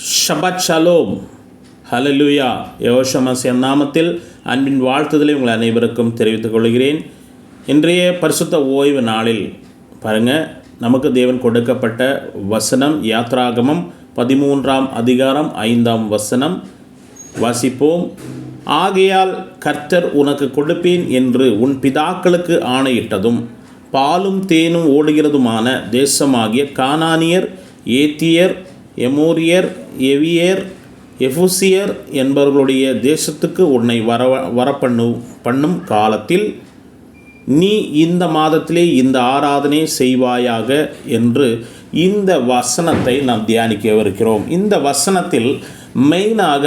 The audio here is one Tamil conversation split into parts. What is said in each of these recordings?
ஷபத் ஷலோம். ஹல்லேலூயா. யெகோவா மசியா நாமத்தில் அன்பின் வாழ்த்துதலை உங்கள் அனைவருக்கும் தெரிவித்துக் கொள்கிறேன். இன்றைய பரிசுத்த ஓய்வு நாளில் பாருங்கள், நமக்கு தேவன் கொடுக்கப்பட்ட வசனம் யாத்ராகமம் 13ஆம் அதிகாரம் 5ஆம் வசனம் வாசிப்போம். ஆகையால் கர்த்தர் உனக்கு கொடுப்பேன் என்று உன் பிதாக்களுக்கு ஆணையிட்டதும் பாலும் தேனும் ஓடுகிறதுமான தேசமாகிய கானானியர், ஏத்தியர், எமோரியர், எவியர், எபூசியர் என்பவர்களுடைய தேசத்துக்கு உன்னை வரப்பண்ணும் காலத்தில் நீ இந்த மாதத்திலே இந்த ஆராதனை செய்வாயாக என்று இந்த வசனத்தை நாம் தியானிக்கவிருக்கிறோம். இந்த வசனத்தில் மெயினாக,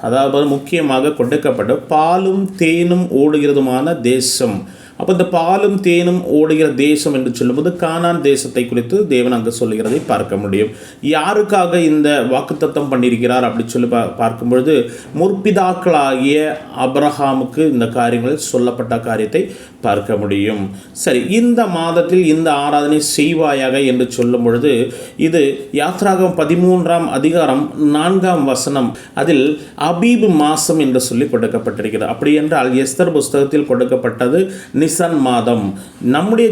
அதாவது முக்கியமாக கொடுக்கப்பட்ட பாலும் தேனும் ஓடுகிறதுமான தேசம். அப்போ இந்த பாலும் தேனும் ஓடுகிற தேசம் என்று சொல்லும்போது கானான் தேசத்தை குறித்து தேவன் அங்கு சொல்லுகிறதை பார்க்க முடியும். யாருக்காக இந்த வாக்குத்தத்தம் பண்ணியிருக்கிறார் அப்படி சொல்லி பார்க்கும்பொழுது முற்பிதாக்களாகிய ஆபிரகாமுக்கு இந்த காரியங்கள் சொல்லப்பட்ட காரியத்தை பார்க்க முடியும். சரி, இந்த மாதத்தில் இந்த ஆராதனை செய்வாயாக என்று சொல்லும் பொழுது இது யாத்ராகமம் 13ஆம் அதிகாரம் 4ஆம் வசனம். அதில் அபீப் மாதம் என்று சொல்லி கொடுக்கப்பட்டிருக்கிறது. அப்படி என்றால் எஸ்தர் புஸ்தகத்தில் கொடுக்கப்பட்டது நிசான் மாதம். நம்முடைய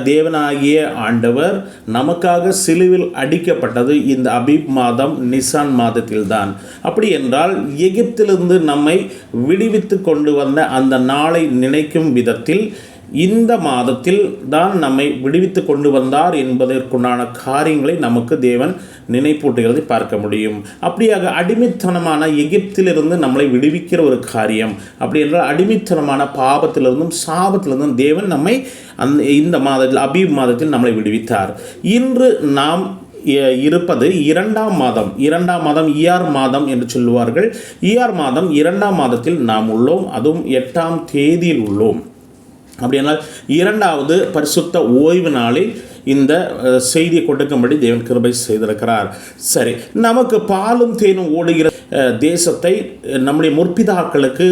தேவனாகிய ஆண்டவர் நமக்காக சிலுவில் அடிக்கப்பட்டது இந்த அபீப் மாதம் நிசான் மாதத்தில்தான். அப்படி என்றால் எகிப்திலிருந்து நம்மை விடுவித்து கொண்டு வந்த அந்த நாளை நினைக்கும் விதத்தில் இந்த மாதத்தில் தான் நம்மை விடுவித்து கொண்டு வந்தார் என்பதற்குண்டான காரியங்களை நமக்கு தேவன் நினைப்பூட்டுகிறதை பார்க்க முடியும். அப்படியாக அடிமைத்தனமான எகிப்திலிருந்து நம்மளை விடுவிக்கிற ஒரு காரியம். அப்படி என்றால் அடிமைத்தனமான பாவத்திலிருந்தும் சாபத்திலிருந்தும் தேவன் நம்மை இந்த மாதத்தில் அபீப் மாதத்தில் நம்மளை விடுவித்தார். இன்று நாம் இருப்பது இரண்டாம் மாதம் ஈயார் மாதம் என்று சொல்லுவார்கள். ஈயார் மாதம் 2ஆம் மாதத்தில் நாம் உள்ளோம். அதுவும் 8ஆம் தேதியில் உள்ளோம். அப்படியானால் இரண்டாவது பரிசுத்த ஓய்வு நாளில் இந்த செய்தியை கொடுக்கும்படி தேவன் கிருபை செய்திருக்கிறார். சரி, நமக்கு பாலும் தேனும் ஓடுகிற தேசத்தை நம்முடைய முற்பிதாக்களுக்கு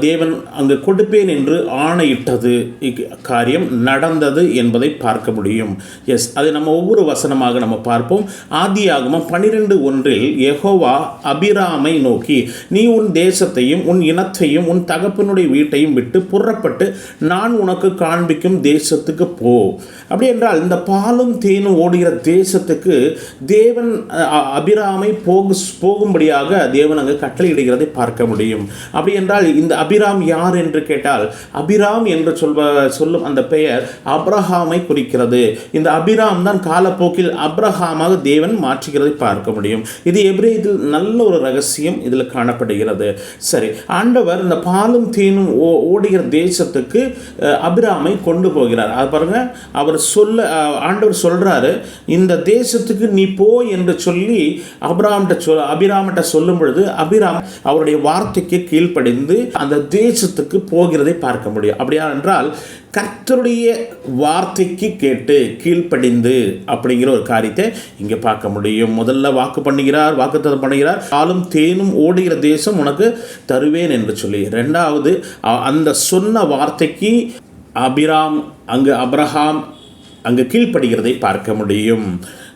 தேவன் அங்கு கொடுப்பேன் என்று ஆணையிட்டது காரியம் நடந்தது என்பதை பார்க்க முடியும். எஸ், அதை நம்ம ஒவ்வொரு வசனமாக நம்ம பார்ப்போம். ஆதியாகமம் 12:1 யெகோவா அபிராமை நோக்கி, நீ உன் தேசத்தையும் உன் இனத்தையும் உன் தகப்பனுடைய வீட்டையும் விட்டு புறப்பட்டு நான் உனக்கு காண்பிக்கும் தேசத்துக்கு போ. அப்படி என்றால் இந்த பாலும் தேனும் ஓடுகிற தேசத்துக்கு தேவன் அபிராமை போகும்படியாக தேவன் அங்கு கட்டளையிடுகிறதை பார்க்க முடியும். அப்படி என்றால் இந்த அபிராம் யார் என்று கேட்டால், அபிராம் என்று சொல்லும் அந்த பெயர் ஆபிரகாமை குறிக்கிறது. இந்த அபிராம் தான் காலப்போக்கில் ஆபிரகாமாக தேவன் மாற்றுகிறதை பார்க்க முடியும். இது எபிரேயத்தில் நல்ல ஒரு ரகசியம் இதில் காணப்படுகிறது. சரி, ஆண்டவர் இந்த பாலும் தேனும் ஓடுகிற தேசத்துக்கு அபிராமை கொண்டு போகிறார். அது பாருங்க, ஆண்டவர் சொல்றாரு, இந்த தேசத்துக்கு நீ போ என்று சொல்லி அபிராமிட்ட சொல்லும் பொழுது அபிராம் அவருடைய வார்த்தைக்கு கீழ்ப்படிந்து அந்த தேசத்துக்கு போகிறதை பார்க்க முடியும். அப்படியா என்றால் கர்த்தருடைய வார்த்தைக்கு கேட்டு கீழ்ப்படிந்து அப்படிங்கிற ஒரு காரியத்தை இங்கே பார்க்க முடியும். முதல்ல வாக்குத்தத்தம் பண்ணுகிறார், பாலும் தேனும் ஓடுகிற தேசம் உனக்கு தருவேன் என்று சொல்லி. ரெண்டாவது, அந்த சொன்ன வார்த்தைக்கு அபிரகாம் அங்கு கீழ்ப்படுகிறதை பார்க்க முடியும்.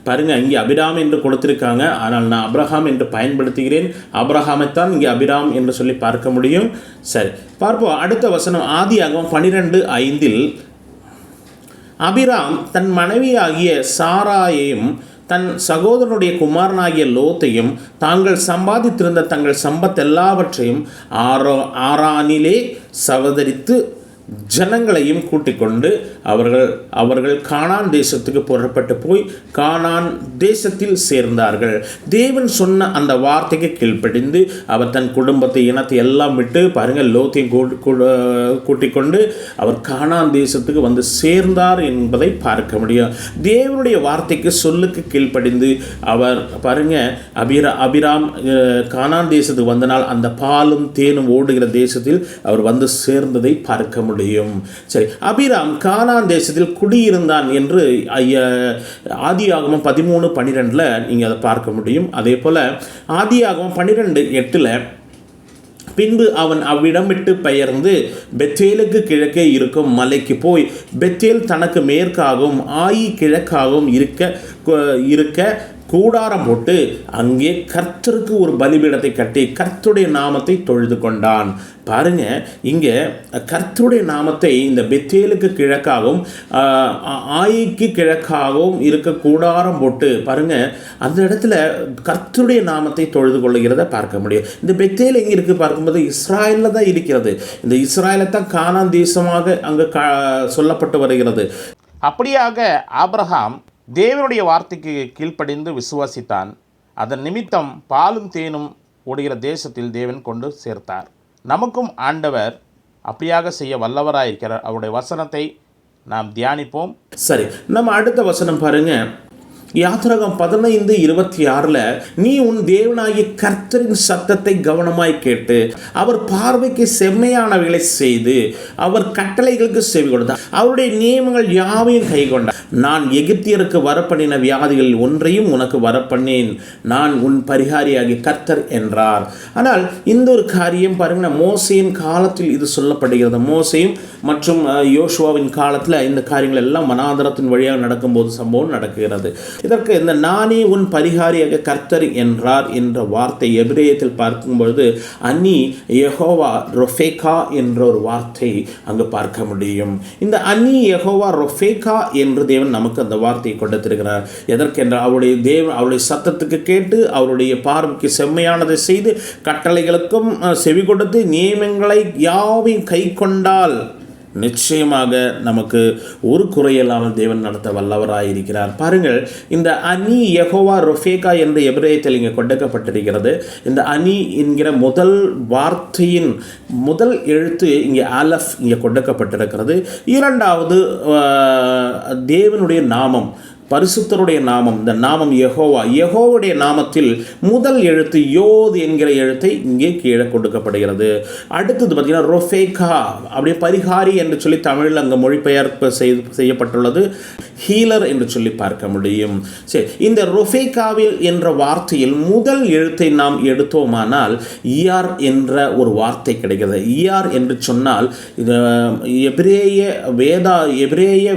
பாருங்க, இங்கே அபிராம் என்று கொடுத்திருக்காங்க, ஆனால் நான் அப்ரஹாம் என்று பயன்படுத்துகிறேன். அப்ரஹாமைத்தான் இங்கே அபிராம் என்று சொல்லி பார்க்க முடியும். சரி, பார்ப்போம் அடுத்த வசனம். ஆதியாகமம் 12:5 அபிராம் தன் மனைவியாகிய சாராயையும் தன் சகோதரனுடைய குமாரனாகிய லோத்தையும் தாங்கள் சம்பாதித்திருந்த தங்கள் சம்பத்தெல்லாவற்றையும் ஆரானிலே சவதரித்து ஜனங்களையும் கூட்டிக் கொண்டு அவர்கள் கானான் தேசத்துக்கு புறப்பட்டு போய் கானான் தேசத்தில் சேர்ந்தார்கள். தேவன் சொன்ன அந்த வார்த்தைக்கு கீழ்ப்படிந்து அவர் தன் குடும்பத்தை இனத்தை எல்லாம் விட்டு பாருங்கள் லோத்தையும் கூட்டிக் கொண்டு அவர் கானான் தேசத்துக்கு வந்து சேர்ந்தார் என்பதை பார்க்க முடியும். தேவனுடைய வார்த்தைக்கு சொல்லுக்கு கீழ்ப்படிந்து அவர் பாருங்க அபிராம் கானான் தேசத்துக்கு வந்தனால் அந்த பாலும் தேனும் ஓடுகிற தேசத்தில் அவர் வந்து சேர்ந்ததை பார்க்க முடியும். சரி, அபிராம் கானான் தேசத்தில் குடியிருந்தான் என்று ஆதியாகமம் 13:12 நீங்கள் அதை பார்க்க முடியும். அதே போல் ஆதியாகமம் 12:8 பின்பு அவன் அவ்விடம் விட்டு பெயர்ந்து பெத்தேலுக்கு கிழக்கே இருக்கும் மலைக்கு போய் பெத்தேல் தனக்கு மேற்காகவும் ஆயி கிழக்காகவும் இருக்க கூடாரம் போட்டு அங்கே கர்த்தருக்கு ஒரு பலிபீடத்தை கட்டி கர்த்தருடைய நாமத்தை தொழுது கொண்டான். பாருங்க, இங்கே கர்த்தருடைய நாமத்தை இந்த பெத்தேலுக்கு கிழக்காகவும் ஆயிக்கு கிழக்காகவும் இருக்க கூடாரம் போட்டு பாருங்க, அந்த இடத்துல கர்த்தருடைய நாமத்தை தொழுது கொள்ளுகிறத பார்க்க முடியும். இந்த பெத்தேல் எங்கே இருக்குது பார்க்கும்போது இஸ்ராயலில் தான் இருக்கிறது. இந்த இஸ்ராயலை தான் கானான் தேசமாக அங்கே சொல்லப்பட்டு வருகிறது. அப்படியாக ஆபிரகாம் தேவனுடைய வார்த்தைக்கு கீழ்ப்படிந்து விசுவாசித்தான். அதன் நிமித்தம் பாலும் தேனும் ஓடுகிற தேசத்தில் தேவன் கொண்டு சேர்த்தார். நமக்கும் ஆண்டவர் அப்படியாக செய்ய வல்லவராயிருக்கிறார். அவருடைய வசனத்தை நாம் தியானிப்போம். சரி, நம்ம அடுத்த வசனம் பாருங்க, யாத்திராகமம் 15:26 நீ உன் தேவனாகிய கர்த்தரின் சத்தத்தை கவனமாய் கேட்டு அவர் பார்வைக்கு செம்மையானவைகளை செய்து அவர் கட்டளைகளுக்கு செவி கொடுத்தார், அவருடைய நியமங்கள் யாவையும் கை கொண்டார். நான் எகிப்தியருக்கு வரப்பண்ணின வியாதிகளில் ஒன்றையும் உனக்கு வரப்பண்ணேன், நான் உன் பரிகாரியாகிய கர்த்தர் என்றார். ஆனால் இந்த ஒரு காரியம் பாருங்கன்னா, மோசேயின் காலத்தில் இது சொல்லப்படுகிறது. மோசேயும் மற்றும் யோசுவாவின் காலத்தில் இந்த காரியங்கள் எல்லாம் வனாந்தரத்தின் வழியாக நடக்கும்போது சம்பவம் நடக்கிறது. இதற்கு இந்த நானே உன் பரிகாரியாக கர்த்தர் என்றார் என்ற வார்த்தை எபிரேயத்தில் பார்க்கும்பொழுது அனி யெகோவா ரொஃபேகா என்ற ஒரு வார்த்தை அங்கு பார்க்க முடியும். இந்த அனி யெகோவா ரொஃபேகா என்று தேவன் நமக்கு அந்த வார்த்தையை கொடுத்திருக்கிறார். எதற்கென்றால் அவருடைய சத்தத்துக்கு கேட்டு அவருடைய பார்வைக்கு செம்மையானதை செய்து கட்டளைகளுக்கும் செவி கொடுத்து நியமங்களை யாவையும் கை கொண்டால் நிச்சயமாக நமக்கு ஒரு குறையில்லாமல் தேவன் நடத்த வல்லவராயிருக்கிறார். பாருங்கள், இந்த அனி யெகோவா ரொஃபேகா என்ற எபிரேயத்தில் இங்கே கொடுக்கப்பட்டிருக்கிறது. இந்த அனி என்கிற முதல் வார்த்தையின் முதல் எழுத்து இங்கே ஆலஃப் இங்கே கொடுக்கப்பட்டிருக்கிறது. இரண்டாவது தேவனுடைய நாமம், பரிசுத்தருடைய நாமம், இந்த நாமம் யெகோவா. யெகோவாவுடைய நாமத்தில் முதல் எழுத்து யோத் என்கிற எழுத்தை இங்கே கீழே கொடுக்கப்படுகிறது. அடுத்தது பார்த்தீங்கன்னா ரொஃபேகா, அப்படியே பரிகாரி என்று சொல்லி தமிழில் அங்கே மொழிபெயர்ப்பு செய்யப்பட்டுள்ளது. ஹீலர் என்று சொல்லி பார்க்க முடியும். சரி, இந்த ரொஃபேகாவில் என்ற வார்த்தையில் முதல் எழுத்தை நாம் எடுத்தோமானால் இயார் என்ற ஒரு வார்த்தை கிடைக்கிறது. இயார் என்று சொன்னால் எபிரேய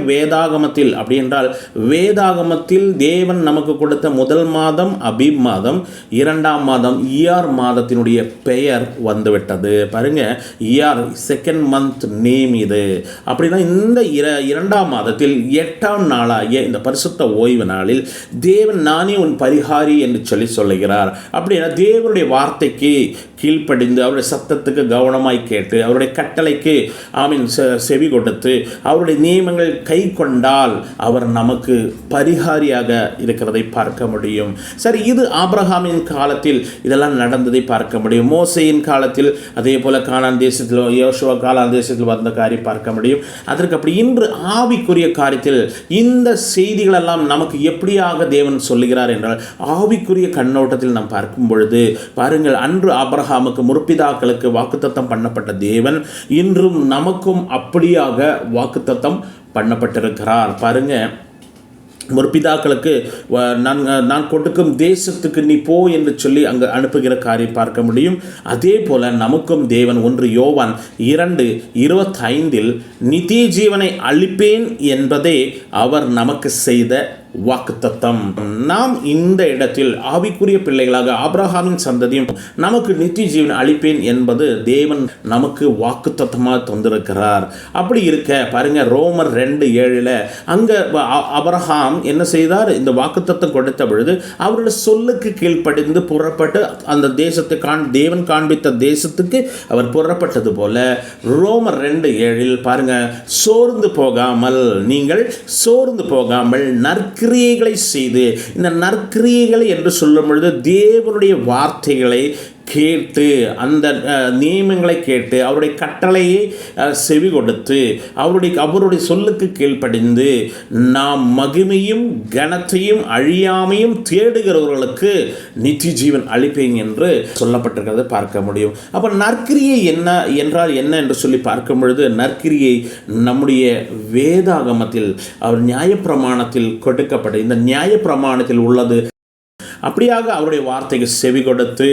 வேதாகமத்தில், அப்படி என்றால் வேதாகமத்தில் தேவன் நமக்கு கொடுத்த முதல் மாதம் அபீப் மாதம், இரண்டாம் மாதம் இயார் மாதத்தினுடைய பெயர் வந்துவிட்டது. பாருங்க, இயார் செகண்ட் மந்த் நேம் இது. அப்படின்னா இந்த இரண்டாம் மாதத்தில் 8ஆம் நாளாகிய இந்த பரிசுத்த ஓய்வு நாளில் தேவன் நானே உன் பரிகாரி என்று சொல்லுகிறார். அப்படின்னா தேவனுடைய வார்த்தைக்கு கீழ்ப்படிந்து அவருடைய சத்தத்துக்கு கவனமாய் கேட்டு அவருடைய கட்டளைக்கு செவி கொடுத்து அவருடைய நியமங்கள் கை கொண்டால் அவர் நமக்கு பரிகாரியாக இருக்கிறதை பார்க்க முடியும். சரி, இது ஆபிரகாமின் காலத்தில் இதெல்லாம் நடந்ததை பார்க்க முடியும். மோசேயின் காலத்தில் அதே போல கானான் தேசத்தில், யோசுவா கானான் தேசத்தில் வந்த காரியம் பார்க்க முடியும். அதற்கு அப்படி இன்று ஆவிக்குரிய காரியத்தில் இந்த செய்திகளெல்லாம் நமக்கு எப்படியாக தேவன் சொல்லுகிறார் என்றால் ஆவிக்குரிய கண்ணோட்டத்தில் நாம் பார்க்கும் பொழுது பாருங்கள், அன்று ஆபிரகாமுக்கு முற்பிதாக்களுக்கு வாக்குத்தத்தம் பண்ணப்பட்ட தேவன் இன்றும் நமக்கும் அப்படியாக வாக்குத்தத்தம் பண்ணப்பட்டிருக்கிறார். பாருங்க, முற்பிதாக்களுக்கு நான் கொடுக்கும் தேசத்துக்கு நீ போ என்று சொல்லி அங்கு அனுப்புகிற காரியம் பார்க்க முடியும். அதே போல நமக்கும் தேவன் 1 யோவான் 2:25 நித்திய ஜீவனை அளிப்பேன் என்பதே அவர் நமக்கு செய்த வாக்குத்தத்தம். நாம் இந்த இடத்தில் ஆவிக்குரிய பிள்ளைகளாக ஆபிரகாமின் சந்ததியும் நமக்கு நித்திய ஜீவன் அளிப்பேன் என்பது தேவன் நமக்கு வாக்குத்தத்தமாக தந்திருக்கிறார். அப்படி இருக்க பாருங்க, ரோமர் 2:7 அங்கே ஆபிரகாம் என்ன செய்தார்? இந்த வாக்குத்தத்தம் கொடுத்த பொழுது அவருடைய சொல்லுக்கு கீழ்ப்படிந்து புறப்பட்டு அந்த தேசத்தை தேவன் காண்பித்த தேசத்துக்கு அவர் புறப்பட்டது போல ரோமர் 2:7 பாருங்க, நீங்கள் சோர்ந்து போகாமல் நற்கிரியைகளை செய்து, இந்த நற்கிரியைகளை என்று சொல்லும் பொழுது தேவனுடைய வார்த்தைகளை கேட்டு அந்த நியமங்களை கேட்டு அவருடைய கட்டளையை செவி கொடுத்து அவருடைய சொல்லுக்கு கீழ்ப்படிந்து நாம் மகிமையும் கனத்தையும் அழியாமையும் தேடுகிறவர்களுக்கு நித்திய ஜீவன் அளிப்பேன் என்று சொல்லப்பட்டிருக்கிறத பார்க்க முடியும். அப்போ நற்கிரியை என்றால் என்ன என்று சொல்லி பார்க்கும் பொழுது, நற்கிரியை நம்முடைய வேதாகமத்தில் அவர் நியாயப்பிரமாணத்தில் கொடுக்கப்பட்ட இந்த நியாயப்பிரமாணத்தில் உள்ளது. அப்படியாக அவருடைய வார்த்தைக்கு செவி கொடுத்து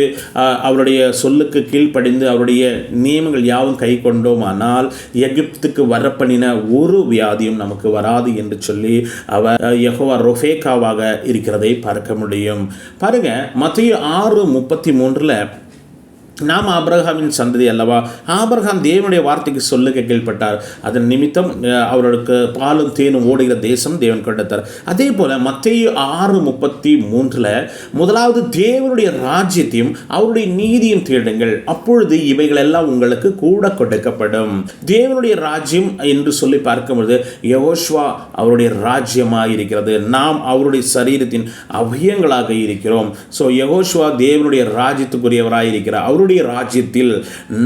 அவருடைய சொல்லுக்கு கீழ்ப்படிந்து அவருடைய நியமங்கள் யாவும் கை கொண்டோமானால் எகிப்துக்கு வரப்பண்ணின ஒரு வியாதியும் நமக்கு வராது என்று சொல்லி அவர் யெகோவா ரொஃபேக்காவாக இருக்கிறதை பார்க்க முடியும். பாருங்க, மத்தேயு 6:33 நாம் ஆபிரகாமின் சந்ததி அல்லவா, ஆபிரகாம் தேவனுடைய வார்த்தைக்கு சொல்லுக்கு கீழ்ப்பட்டார், அதன் நிமித்தம் அவர்களுக்கு பாலும் தேனும் ஓடுகிற தேசம் தேவன் கொடுத்தார். அதே போல மத்தேயு 6:33 முதலாவது தேவனுடைய ராஜ்யத்தையும் அவருடைய நீதியும் தேடுங்கள், அப்பொழுது இவைகள் எல்லாம் உங்களுக்கு கூட கொடுக்கப்படும். தேவனுடைய ராஜ்யம் என்று சொல்லி பார்க்கும்போது யெகோஷுவா அவருடைய ராஜ்யமாக இருக்கிறது, நாம் அவருடைய சரீரத்தின் அவயங்களாக இருக்கிறோம். ஸோ யெகோஷுவா தேவனுடைய ராஜ்யத்துக்குரியவராக இருக்கிறார். அவருடைய ராஜ்யத்தில்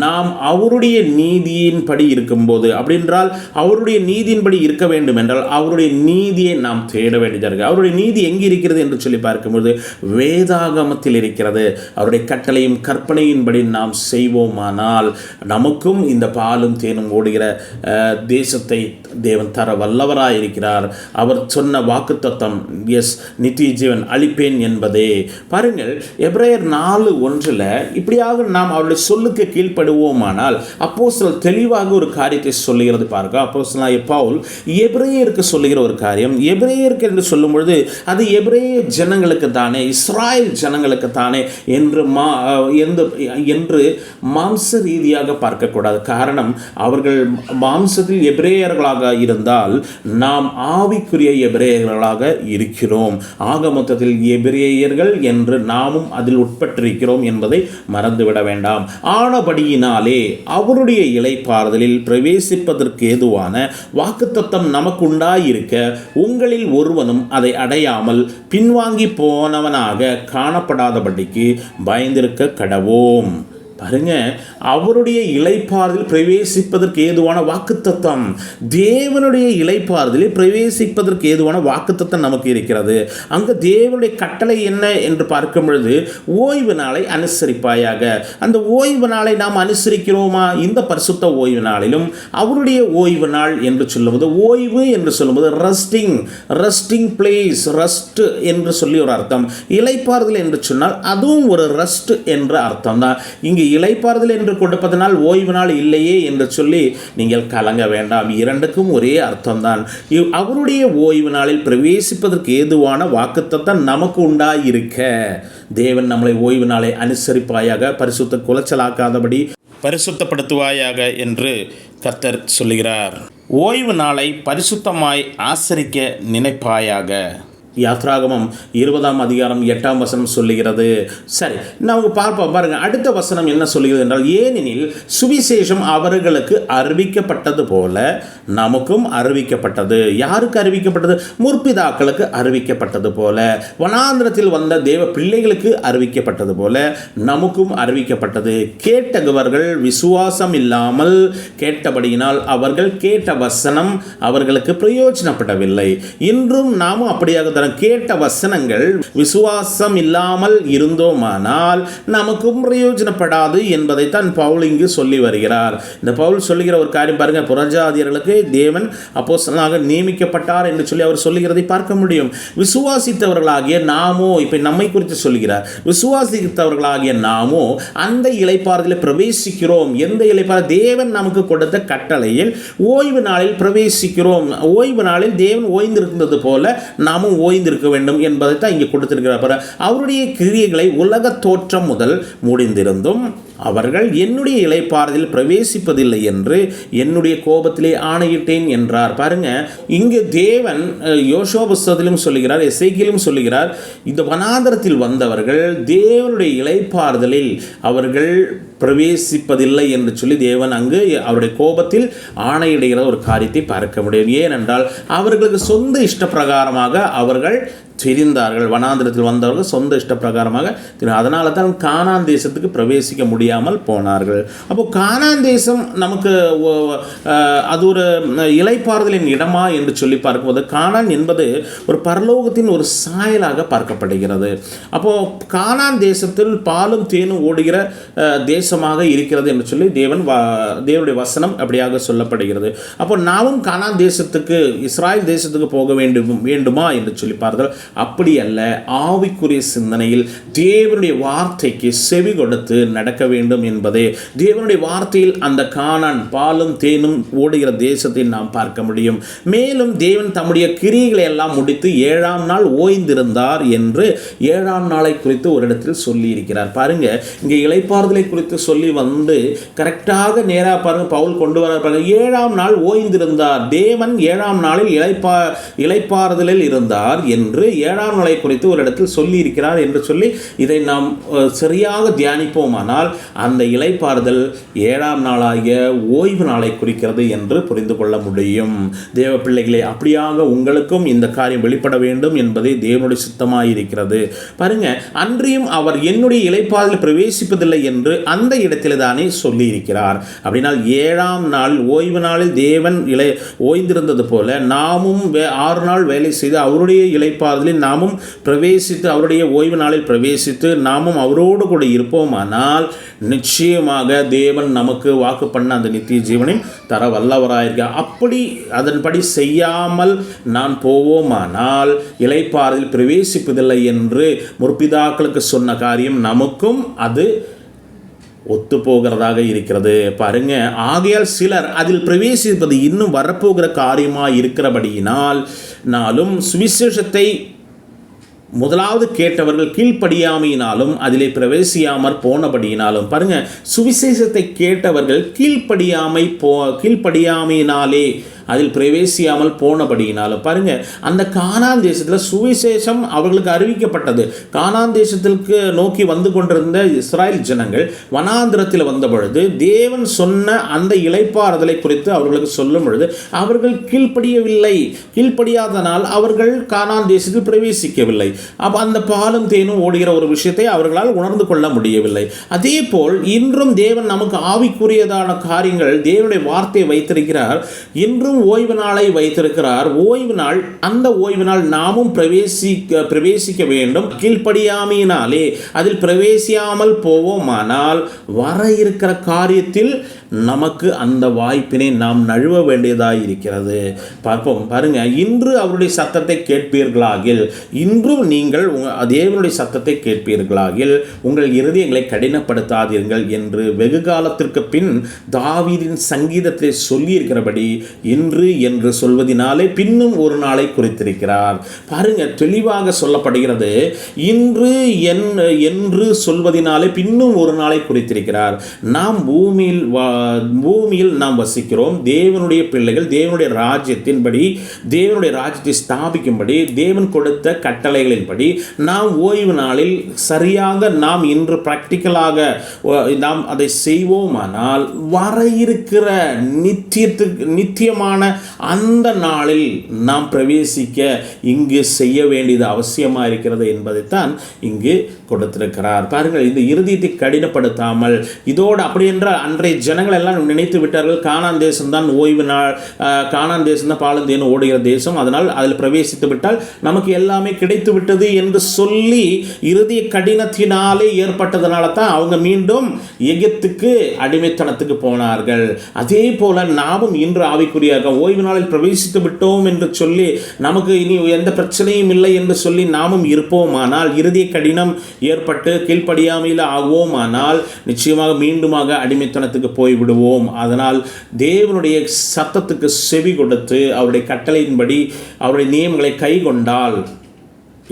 நாம் அவருடைய நீதியின்படி இருக்கும்போது, அப்படின்றால் அவருடைய நீதியின்படி இருக்க வேண்டும் என்றால் அவருடைய நீதியை நாம் தேட வேண்டியதாக இருக்கு. அவருடைய நீதி எங்கே இருக்கிறது என்று சொல்லி பார்க்கும்போது வேதாகமத்தில் இருக்கிறது. அவருடைய கட்டளையும் கற்பனையின்படி நாம் செய்வோமானால் நமக்கும் இந்த பாலும் தேனும் ஓடுகிற தேசத்தை தேவன் தர வல்லவராய் இருக்கிறார். அவர் சொன்ன வாக்குத்தத்தம் எஸ், நித்திய ஜீவன் அளிப்பேன் என்பதே. பாருங்கள், எபிரேயர் 4:1 இப்படியாக நாம் அவருடைய சொல்லுக்கு கீழ்ப்படுவோமானால் அப்போஸ்தலர் தெளிவாக ஒரு காரியத்தை சொல்லுகிறது பாருங்க. அப்போஸ்தலனாகிய பவுல் எபிரேயருக்கு சொல்லுகிற ஒரு காரியம், எபிரேயருக்கு என்று சொல்லும் பொழுது அது எபிரேய ஜனங்களுக்கு தானே, இஸ்ராயல் ஜனங்களுக்கு தானே என்று மாம்ச ரீதியாக பார்க்கக்கூடாது. காரணம், அவர்கள் மாம்சத்தில் எபிரேயர்களாக இருந்தால் நாம் ஆவிக்குரிய எபிரேயர்களாக இருக்கிறோம். ஆக மொத்தத்தில் எபிரேயர்கள் என்று நாமும் அதில் உட்பட்டிருக்கிறோம் என்பதை மறந்துவிட வேண்டாம். ஆனபடியினாலே அவருடைய இளைப்பாறுதலில் பிரவேசிப்பதற்கு ஏதுவான வாக்குத்தத்தம் நமக்கு உண்டாயிருக்க உங்களில் ஒருவனும் அதை அடையாமல் பின்வாங்கி போனவனாக காணப்படாதபடிக்கு பயந்திருக்க கடவோம். பாருங்க, அவருடைய இளைப்பாறுதலில் பிரவேசிப்பதற்கு ஏதுவான வாக்குத்தத்தம், தேவனுடைய இளைப்பாறுதலில் பிரவேசிப்பதற்கு ஏதுவான வாக்குத்தத்தம் நமக்கு இருக்கிறது. அங்கு தேவனுடைய கட்டளை என்ன என்று பார்க்கும் பொழுது ஓய்வு நாளை அனுசரிப்பாயாக. அந்த ஓய்வு நாளை நாம் அனுசரிக்கிறோமா? இந்த பரிசுத்த ஓய்வு நாளிலும் அவருடைய ஓய்வு நாள் என்று சொல்லும்போது, ஓய்வு என்று சொல்லும்போது ரெஸ்டிங் பிளேஸ், ரெஸ்ட் என்று சொல்லி ஒரு அர்த்தம். இளைப்பாறுதல் என்று சொன்னால் அதுவும் ஒரு ரெஸ்ட் என்ற அர்த்தம் தான். இங்கு இளைப்பாறுதல் என்று கொடுப்பதனால் ஓய்வு நாள் இல்லையே என்று சொல்லி நீங்கள் கலங்க வேண்டாம், இரண்டுக்கும் ஒரே அர்த்தம்தான். அவருடைய ஓய்வு நாளில் பிரவேசிப்பதற்கு ஏதுவான வாக்குத்தத்தம் நமக்கு உண்டாயிருக்க தேவன் நம்மளை ஓய்வு நாளை அனுசரிப்பாயாக, பரிசுத்த குலைச்சலாக்காதபடி பரிசுத்தப்படுத்துவாயாக என்று கர்த்தர் சொல்லுகிறார். ஓய்வு நாளை பரிசுத்தமாய் ஆசரிக்க நினைப்பாயாக. யாத்ராகமம் 20:8 சொல்லுகிறது. சரி, நமக்கு பார்ப்போம். பாருங்க, அடுத்த வசனம் என்ன சொல்லுகிறது என்றால், ஏனெனில் சுவிசேஷம் அவர்களுக்கு அறிவிக்கப்பட்டது போல நமக்கும் அறிவிக்கப்பட்டது. யாருக்கு அறிவிக்கப்பட்டது? முற்பிதாக்களுக்கு அறிவிக்கப்பட்டது போல, வனாந்திரத்தில் வந்த தேவ பிள்ளைகளுக்கு அறிவிக்கப்பட்டது போல நமக்கும் அறிவிக்கப்பட்டது. கேட்டவர்கள் விசுவாசம் இல்லாமல் கேட்டபடியினால் அவர்கள் கேட்ட வசனம் அவர்களுக்கு பிரயோஜனப்படவில்லை. இன்றும் நாமும் அப்படியாக கேட்ட வசனங்கள் விசுவாசம் இல்லாமல் இருந்தோமானால் நமக்கும் பிரயோஜனப்படாது என்பதைத்தான் பவுல் இங்கு சொல்லி வருகிறார். இந்த பவுல் சொல்லுகிற ஒரு காரியம் பாருங்க, புறஜாதியர்களுக்கு தேவன் அப்போஸ்தலனாக நியமிக்கப்பட்டார் என்று சொல்லி அவர் சொல்லுகிறதை பார்க்க முடியும். விசுவாசித்தவர்களாகிய நாமோ, இப்ப நம்மை குறித்து சொல்லுகிறார், விசுவாசித்தவர்களாகிய நாமோ அந்த இளைப்பாறுதலில் பிரவேசிக்கிறோம். எந்த இளைப்பாறுதல்? தேவன் நமக்கு கொடுத்த கட்டளையில் ஓய்வு நாளில் பிரவேசிக்கிறோம். ஓய்வு நாளில் தேவன் ஓய்ந்திருந்தது போல நாமும் ஓய்ந்திருக்க வேண்டும் என்பதை தான் இங்கே கொடுத்திருக்கிறார். அவருடைய கிரியைகளை உலக தோற்றம் முதல் முடிந்திருந்தும் அவர்கள் என்னுடைய இளைப்பாறுதலில் பிரவேசிப்பதில்லை என்று என்னுடைய கோபத்திலே ஆணையிட்டேன் என்றார். பாருங்க, இங்கு தேவன் யோசுவா புஸ்தகத்திலும் சொல்லுகிறார், எசேக்கியேலும் சொல்லுகிறார், இந்த வனாந்தரத்தில் வந்தவர்கள் தேவனுடைய இளைப்பாறுதலில் அவர்கள் பிரவேசிப்பதில்லை என்று சொல்லி தேவன் அங்கு அவருடைய கோபத்தில் ஆணையிடுகிற ஒரு காரியத்தை பார்க்க முடியும். ஏனென்றால் அவர்களுக்கு சொந்த இஷ்டப்பிரகாரமாக அவர்கள் தெரிந்தார்கள். வனாந்திரத்தில் வந்தவர்கள் சொந்த இஷ்ட பிரகாரமாக, அதனால தான் கானான் தேசத்துக்கு பிரவேசிக்க முடியவில்லை முடியாமல் போனார்கள். அப்போ கானான் தேசம் நமக்கு அது ஒரு இளைப்பாறுதலின் இடமா என்று சொல்லி பார்க்கும்போது கானான் என்பது ஒரு பரலோகத்தின் ஒரு சாயலாக பார்க்கப்படுகிறது. அப்போது கானான் தேசத்தில் பாலும் தேனும் ஓடுகிற தேசமாக இருக்கிறது என்று சொல்லி தேவனுடைய வசனம் அப்படியாக சொல்லப்படுகிறது. அப்போ நாமும் கானான் தேசத்துக்கு, இஸ்ராயல் தேசத்துக்கு போக வேண்டுமா என்று சொல்லி பார்த்தால் அப்படி அல்ல. ஆவிக்குரிய சிந்தனையில் தேவனுடைய வார்த்தைக்கு செவி கொடுத்து நடக்க வேண்டும் என்பதே தேவனுடைய வார்த்தையில் அந்த கானான் பாலும் தேனும் ஓடுகிற தேசத்தை நாம் பார்க்க முடியும். மேலும் தேவன் தம்முடைய கிரியைகளை எல்லாம் முடித்து 7ஆம் நாள் ஓய்ந்திருந்தார் என்று 7ஆம் நாளை குறித்து ஒரு இடத்தில் சொல்லி இருக்கிறார். பாருங்க, இங்கே இளைப்பாறுதலை குறித்து சொல்லி வந்து கரெக்டாக நேராக பாருங்க பவுல் கொண்டு வர பாருங்க. 7ஆம் நாள் ஓய்ந்திருந்தார், தேவன் 7ஆம் நாளில் இளைப்பாறுதலில் இருந்தார் என்று 7ஆம் நாளை குறித்து ஒரு இடத்தில் சொல்லி இருக்கிறார் என்று சொல்லி இதை நாம் சரியாக தியானிப்போமானால் அந்த இளைப்பாறுதல் 7ஆம் நாளாகிய ஓய்வு நாளை குறிக்கிறது என்று புரிந்து கொள்ள முடியும். தேவ பிள்ளைகளே, அப்படியாக உங்களுக்கும் இந்த காரியம் வெளிப்பட வேண்டும் என்பதே தேவனுடைய சித்தமாக இருக்கிறது. பாருங்க, அன்றியும் அவர் என்னுடைய இளைப்பாறுதல் பிரவேசிப்பதில்லை என்று அந்த இடத்தில் தானே சொல்லி இருக்கிறார். அப்படினால் 7ஆம் நாள் ஓய்வு நாளில் தேவன் ஓய்ந்திருந்தது போல நாமும் 6 நாள் வேலை செய்து அவருடைய இளைப்பாறுதலில் நாமும் பிரவேசித்து, அவருடைய ஓய்வு நாளில் பிரவேசித்து நாமும் அவரோடு கூட இருப்போமானால் நிச்சயமாக தேவன் நமக்கு வாக்கு பண்ண அந்த நித்திய ஜீவனை தர வல்லவராயிருக்கார். அப்படி அதன்படி செய்யாமல் நான் போவோமானால் இளைப்பாறுதலில் பிரவேசிப்பதில்லை என்று முற்பிதாக்களுக்கு சொன்ன காரியம் நமக்கும் அது ஒத்து போகிறதாக இருக்கிறது. பாருங்க, ஆகையால் சிலர் அதில் பிரவேசிப்பது இன்னும் வரப்போகிற காரியமாக இருக்கிறபடியினால் நாளும் சுவிசேஷத்தை முதலாவது கேட்டவர்கள் கீழ்ப்படியாமையினாலும் அதிலே பிரவேசியாமற் போனபடியினாலும், பாருங்க, சுவிசேஷத்தை கேட்டவர்கள் கீழ்ப்படியாமையினாலே அதில் பிரவேசியாமல் போனபடியினாலும், பாருங்க, அந்த கானான் தேசத்தில் சுவிசேஷம் அவர்களுக்கு அறிவிக்கப்பட்டது. கானான் தேசத்திற்கு நோக்கி வந்து கொண்டிருந்த இஸ்ராயல் ஜனங்கள் வனாந்திரத்தில் வந்த பொழுது தேவன் சொன்ன அந்த இளைப்பாறுதலை குறித்து அவர்களுக்கு சொல்லும் பொழுது அவர்கள் கீழ்ப்படியாதனால் அவர்கள் கானான் தேசத்தில் பிரவேசிக்கவில்லை. அப்போ அந்த பாலும் தேனும் ஓடுகிற ஒரு விஷயத்தை அவர்களால் உணர்ந்து கொள்ள முடியவில்லை. அதே போல் இன்றும் தேவன் நமக்கு ஆவிக்குரியதான காரியங்கள், தேவனுடைய வார்த்தையை வைத்திருக்கிறார். இன்றும் ஓய்வு நாளை வைத்திருக்கிறார். ஓய்வு நாள், அந்த ஓய்வு நாள் நாமும் பிரவேசிக்க வேண்டும். கீழ்ப்படியாமையினாலே அதில் பிரவேசியாமல் போவோமானால் வர இருக்கிற காரியத்தில் நமக்கு அந்த வாய்ப்பினை நாம் நழுவ வேண்டியதாக இருக்கிறது. பார்ப்போம். பாருங்க, இன்று அவருடைய சத்தத்தை கேட்பீர்களாகில், இன்றும் நீங்கள் தேவனுடைய சத்தத்தை கேட்பீர்களாகில் உங்கள் இருதயங்களை கடினப்படுத்தாதீர்கள் என்று வெகு காலத்திற்கு பின் தாவீதின் சங்கீதத்தை சொல்லியிருக்கிறபடி இன்று என்று சொல்வதினாலே பின்னும் ஒரு நாளை குறித்திருக்கிறார். பாருங்க, தெளிவாக சொல்லப்படுகிறது. இன்று என்று சொல்வதினாலே பின்னும் ஒரு நாளை குறித்திருக்கிறார். நாம் பூமியில் நாம் வசிக்கிறோம். தேவனுடைய பிள்ளைகள் தேவனுடைய ராஜ்யத்தின்படி, தேவனுடைய ராஜ்யத்தை ஸ்தாபிக்கும்படி தேவன் கொடுத்த கட்டளைகளின்படி நாம் ஓய்வு நாளில் சரியாக நாம் இன்று பிராக்டிக்கலாக நாம் அதை செய்வோமானால் வர இருக்கிற நித்தியமான அந்த நாளில் நாம் பிரவேசிக்க இங்கு செய்ய வேண்டியது அவசியமாக இருக்கிறது என்பதைத்தான் இங்கு கொடுத்திருக்கிறார். பாருங்கள், இந்த இருதயத்தை கடினப்படுத்தாமல் இதோடு அப்படி என்றால் அன்றைய ஜனங்கள் எல்லாம் நினைத்து விட்டார்கள் கானான் தேசம் தான் ஓய்வு நாள், கானான் தேசம் தான் பாலும் தேனும் ஓடுகிற தேசம், அதனால் அதில் பிரவேசித்து விட்டால் நமக்கு எல்லாமே கிடைத்து விட்டது என்று சொல்லி இருதய கடினத்தினாலே ஏற்பட்டதனால தான் அவங்க மீண்டும் எகிப்துக்கு அடிமைத்தனத்துக்கு போனார்கள். அதே போல நாமும் இன்று ஆவிக்குரியாக ஓய்வு நாளில் பிரவேசித்து விட்டோம் என்று சொல்லி நமக்கு இனி எந்த பிரச்சனையும் இல்லை என்று சொல்லி நாமும் இருப்போமானால், இருதய கடினம் ஏற்பட்டு கீழ்ப்படியாமையில் ஆகுவோமானால் நிச்சயமாக மீண்டுமாக அடிமைத்தனத்துக்கு போய்விடுவோம். அதனால் தேவனுடைய சத்தத்துக்கு செவி கொடுத்து அவருடைய கட்டளையின்படி அவருடைய நியமங்களை கை கொண்டால்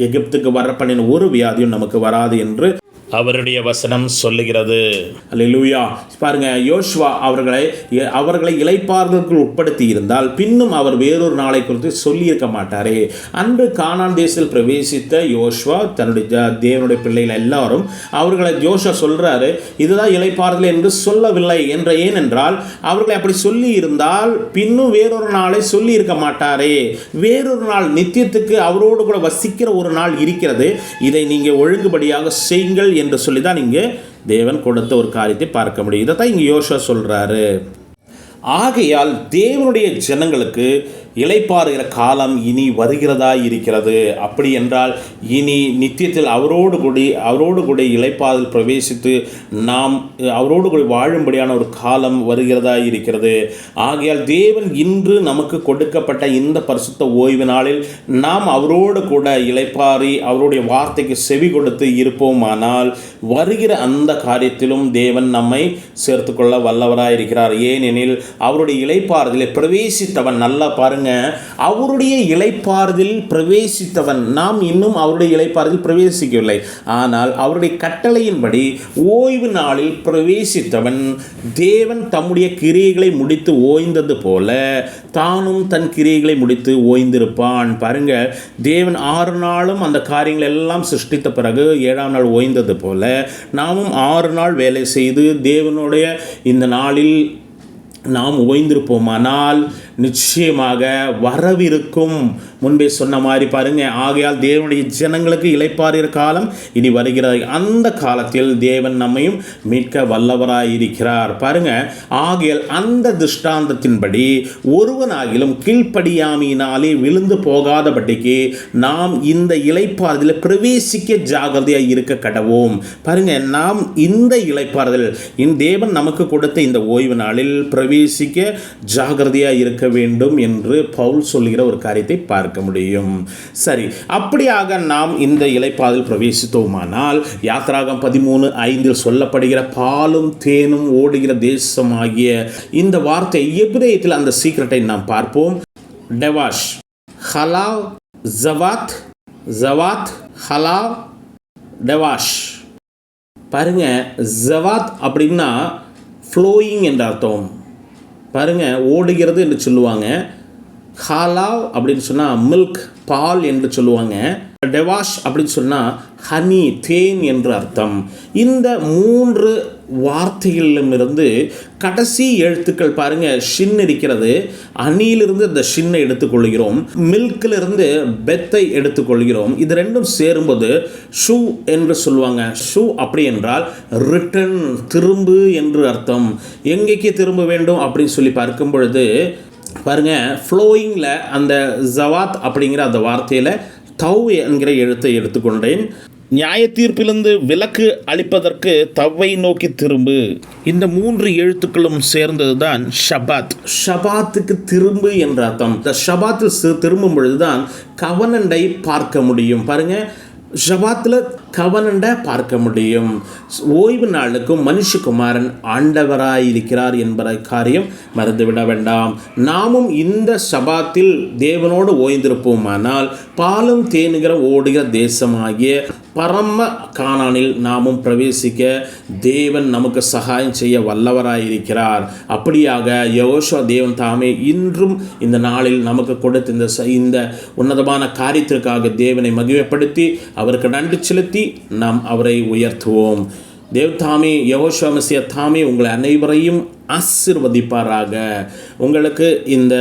எகிப்துக்கு வரப்பண்ணின ஒரு வியாதியும் நமக்கு வராது என்று அவருடைய வசனம் சொல்லுகிறது. அல்லேலூயா. பாருங்க, யோசுவா அவர்களை இளைப்பாறுதலுக்கு உட்படுத்தி இருந்தால் பின்னும் அவர் வேறொரு நாளை குறித்து சொல்லியிருக்க மாட்டாரே. அன்று கானான் தேசத்தில் பிரவேசித்த யோசுவா தன்னுடைய தேவனுடைய பிள்ளைகள் எல்லாரும் அவர்களை யோசுவா சொல்றாரு, இதுதான் இளைப்பாறுதல் என்று சொல்லவில்லை என்ற. ஏனென்றால் அவர்களை அப்படி சொல்லி இருந்தால் பின்னும் வேறொரு நாளை சொல்லி இருக்க மாட்டாரே. வேறொரு நாள், நித்தியத்துக்கு அவரோடு கூட வசிக்கிற ஒரு நாள் இருக்கிறது. இதை நீங்கள் ஒழுங்குபடியாக செய்யுங்கள் என்று சொல்லி தான் இங்கே தேவன் கொடுத்த ஒரு காரியத்தை பார்க்க முடியும். இதை தான் இங்கே யோசுவா சொல்கிறாரு. ஆகையால் தேவனுடைய ஜனங்களுக்கு இளைப்பாறுகிற காலம் இனி வருகிறதா இருக்கிறது. அப்படி என்றால் இனி நித்தியத்தில் அவரோடு கூட இளைப்பாறுதல் பிரவேசித்து நாம் அவரோடு கூட வாழும்படியான ஒரு காலம் வருகிறதா இருக்கிறது. ஆகையால் தேவன் இன்று நமக்கு கொடுக்கப்பட்ட இந்த பரிசுத்த ஓய்வு நாளில் நாம் அவரோடு கூட இளைப்பாறி அவருடைய வார்த்தைக்கு செவி கொடுத்து இருப்போமானால் வருகிற அந்த காரியத்திலும் தேவன் நம்மை சேர்த்துக்கொள்ள வல்லவராக இருக்கிறார். ஏனெனில் அவருடைய இளைப்பாறுதலில் பிரவேசித்தவன், நல்லா பாருங்க, அவருடைய இளைப்பாறுதலில் பிரவேசித்தவன். நாம் இன்னும் அவருடைய இளைப்பாறுதலில் பிரவேசிக்கவில்லை. ஆனால் அவருடைய கட்டளையின்படி ஓய்வு நாளில் பிரவேசித்தவன் தேவன் தம்முடைய கிரியைகளை முடித்து ஓய்ந்தது போல தானும் தன் கிரியைகளை முடித்து ஓய்ந்திருப்பான். பாருங்க, தேவன் 6 நாளும் அந்த காரியங்கள் எல்லாம் சிருஷ்டித்த பிறகு 7ஆம் நாள் ஓய்ந்தது போல நாமும் 6 நாள் வேலை செய்து தேவனுடைய இந்த நாளில் நாம் ஓய்ந்திருப்போமானால் நிச்சயமாக வரவிருக்கும், முன்பே சொன்ன மாதிரி பாருங்க, ஆகையால் தேவனுடைய ஜனங்களுக்கு இளைப்பாறுகிற காலம் இனி வருகிறது. அந்த காலத்தில் தேவன் நம்மையும் மீட்க வல்லவராயிருக்கிறார். பாருங்க, ஆகையால் அந்த திருஷ்டாந்தத்தின்படி ஒருவனாகிலும் கீழ்ப்படியாமையினாலே விழுந்து போகாதபடிக்கு நாம் இந்த இளைப்பாறுதலில் பிரவேசிக்க ஜாகிரதையாக இருக்க கடவோம். பாருங்க, நாம் இந்த இளைப்பாறுதல் தேவன் நமக்கு கொடுத்த இந்த ஓய்வு நாளில் பிரவேசிக்க ஜாகிரதையாக இருக்க வேண்டும் என்று பவுல் சொல்லுகிற ஒரு காரியத்தை பார்க்க முடியும். சரி, அப்படியாக நாம் இந்த இளைப்பாறுதல் பிரவேசித்தோமானால் யாத்ராகம் 13:5 சொல்லப்படுகிற பாலும் தேனும் ஓடுகிற தேசமாகிய இந்த வார்த்தை எபிரேயத்தில் அந்த சீக்ரெட்டை நாம் பார்ப்போம். டெவாஷ், ஹலாவ், ஜவாத், ஜவாத், ஹலாவ், டெவாஷ். பாருங்க, ஜவாத் அப்படின்னா ஃப்ளோயிங் என்ற அர்த்தம். பாருங்க, ஓடுகிறது என்று சொல்லுவாங்க. ஹலாவ் அப்படின்னு சொன்னால் மில்க், பால் என்று சொல்லுவாங்க. டெவாஷ் அப்படின்னு சொன்னால் ஹனி, தேன் என்று அர்த்தம். இந்த 3 வார்த்தைகளிலுமிருந்து கடைசி எழுத்துக்கள் பாருங்க, ஷின் இருக்கிறது. அணியிலிருந்து இந்த ஷின்னை எடுத்துக்கொள்கிறோம், மில்கிலிருந்து பெத்தை எடுத்துக்கொள்கிறோம். இது ரெண்டும் சேரும்போது ஷூ என்று சொல்லுவாங்க. ஷூ அப்படி என்றால் ரிட்டன், திரும்பு என்று அர்த்தம். எங்கேக்கு திரும்ப வேண்டும் அப்படின்னு சொல்லி பார்க்கும் பொழுது பாருங்க, ஃப்ளோயிங்கில் அந்த ஜவாத் அப்படிங்கிற அந்த வார்த்தையில் தவ் என்கிற எழுத்தை எடுத்துக்கொண்டேன். நியாய தீர்ப்பிலிருந்து விலக்கு அளிப்பதற்கு தவ்வை நோக்கி திரும்பு. இந்த 3 எழுத்துக்களும் சேர்ந்தது தான் ஷபாத். ஷபாத்துக்கு திரும்பு என்ற அர்த்தம். இந்த ஷபாத்தில் திரும்பும் பொழுதுதான் கவனண்டை பார்க்க முடியும். பாருங்க, ஷபாத்தில் கவனண்டை பார்க்க முடியும். ஓய்வு நாளுக்கும் மனுஷகுமாரன் ஆண்டவராயிருக்கிறார் என்பதை காரியம் மறந்துவிட வேண்டாம். நாமும் இந்த ஷபாத்தில் தேவனோடு ஓய்ந்திருப்போமானால் பாலும் தேனுகிற ஓடுகிற தேசமாகிய பரம கானானில் நாமும் பிரவேசிக்க தேவன் நமக்கு சகாயம் செய்ய வல்லவராயிருக்கிறார். அப்படியாக யோசுவா தேவன் தாமே இன்றும் இந்த நாளில் நமக்கு கொடுத்த இந்த உன்னதமான காரியத்திற்காக தேவனை மகிமைப்படுத்தி அவருக்கு நன்றி செலுத்தி நாம் அவரை உயர்த்துவோம். தேவ் தாமே, யெகோவா மெசியா தாமே உங்களை அனைவரையும் ஆசீர்வதிப்பாராக. உங்களுக்கு இந்த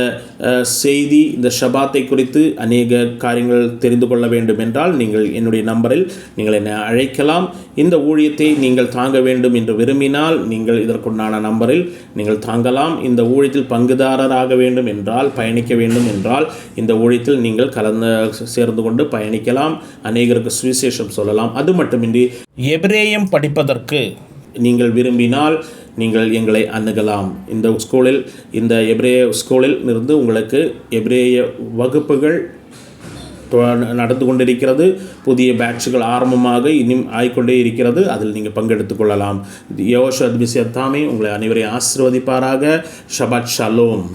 செய்தி, இந்த ஷபாத்தை குறித்து அநேக காரியங்கள் தெரிந்து கொள்ள வேண்டும் என்றால் நீங்கள் என்னுடைய நம்பரில் நீங்கள் என்னை அழைக்கலாம். இந்த ஊழியத்தை நீங்கள் தாங்க வேண்டும் என்று விரும்பினால் நீங்கள் இதற்குண்டான நம்பரில் நீங்கள் தாங்கலாம். இந்த ஊழியத்தில் பங்குதாரராக வேண்டும் என்றால், பயணிக்க வேண்டும் என்றால் இந்த ஊழியத்தில் நீங்கள் சேர்ந்து கொண்டு பயணிக்கலாம். அநேகருக்கு சுவிசேஷம் சொல்லலாம். அது மட்டுமின்றி எபிரேயம் படிப்பதற்கு நீங்கள் விரும்பினால் நீங்கள் எங்களை அணுகலாம். இந்த எபிரேய ஸ்கூலில் இருந்து உங்களுக்கு எபிரேய வகுப்புகள் நடந்து கொண்டிருக்கிறது. புதிய பேட்சுகள் ஆரம்பமாக இன்னும் ஆய்கொண்டே இருக்கிறது. அதில் நீங்கள் பங்கெடுத்துக் கொள்ளலாம். யெகோவா மெசியா தாமே உங்களை அனைவரையும் ஆசீர்வதிப்பாராக. ஷபாத் ஷலோம்.